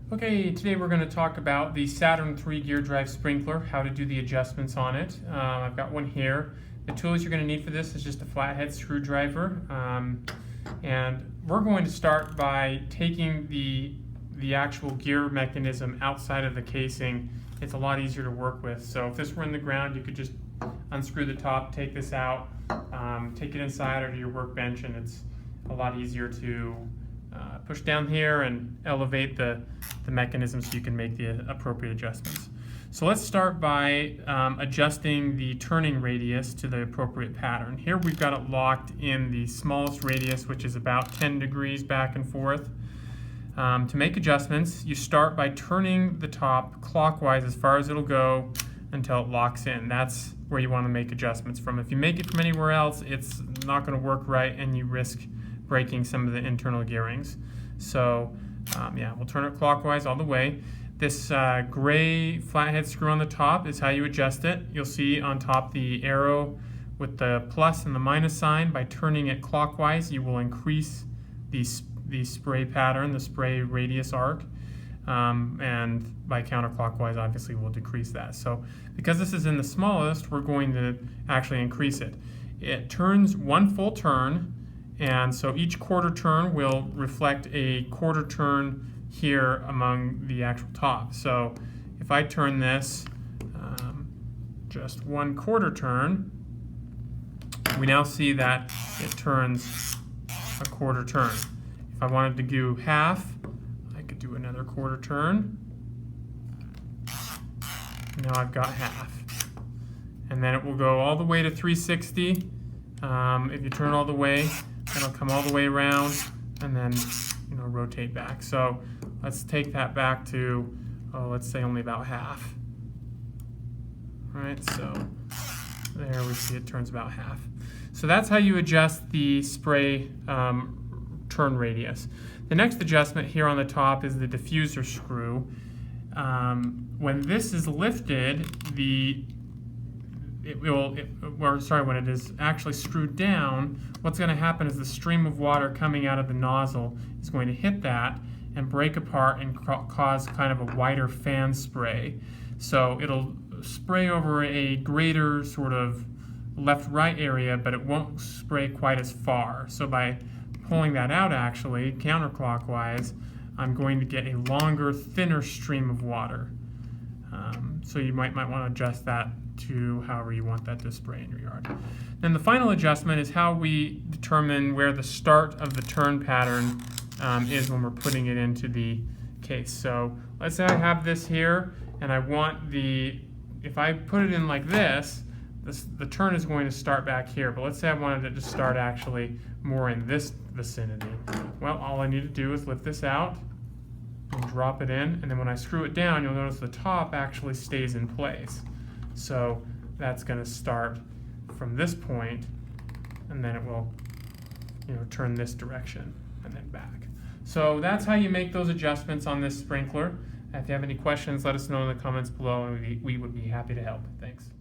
Okay, today we're going to talk about the Saturn III gear drive sprinkler, how to do the adjustments on it. I've got one here. The tools you're going to need for this is just a flathead screwdriver. And we're going to start by taking the actual gear mechanism outside of the casing. It's a lot easier to work with. So if this were in the ground, you could just unscrew the top, take this out, take it inside or to your workbench, and it's a lot easier to push down here and elevate the mechanism so you can make the appropriate adjustments. So let's start by adjusting the turning radius to the appropriate pattern. Here we've got it locked in the smallest radius, which is about 10 degrees back and forth. To make adjustments, you start by turning the top clockwise as far as it'll go until it locks in. That's where you want to make adjustments from. If you make it from anywhere else, it's not going to work right and you risk breaking some of the internal gearings. So yeah, we'll turn it clockwise all the way. This gray flathead screw on the top is how you adjust it. You'll see on top the arrow with the plus and the minus sign. By turning it clockwise, you will increase the spray pattern, the spray radius arc, and by counterclockwise, obviously, we'll decrease that. So because this is in the smallest, we're going to actually increase it. It turns one full turn, and so each quarter turn will reflect a quarter turn here among the actual top. So if I turn this just one quarter turn, we now see that it turns a quarter turn. If I wanted to do half, I could do another quarter turn. Now I've got half. And then it will go all the way to 360. If you turn all the way, it'll come all the way around and then rotate back. So let's take that back to, let's say only about half. All right, so there we see it turns about half. So that's how you adjust the spray turn radius. The next adjustment here on the top is the diffuser screw. When this is lifted, when it is actually screwed down, what's going to happen is the stream of water coming out of the nozzle is going to hit that and break apart and cause kind of a wider fan spray. So it'll spray over a greater sort of left-right area, but it won't spray quite as far. So by pulling that out actually, counterclockwise, I'm going to get a longer, thinner stream of water. So you might want to adjust that to however you want that to spray in your yard. Then the final adjustment is how we determine where the start of the turn pattern is when we're putting it into the case. So let's say I have this here and I want if I put it in like this, the turn is going to start back here, but let's say I wanted it to start actually more in this vicinity. Well, all I need to do is lift this out and drop it in, and then when I screw it down, you'll notice the top actually stays in place. So that's going to start from this point, and then it will turn this direction and then back. So that's how you make those adjustments on this sprinkler. If you have any questions, let us know in the comments below, and we would be happy to help. Thanks.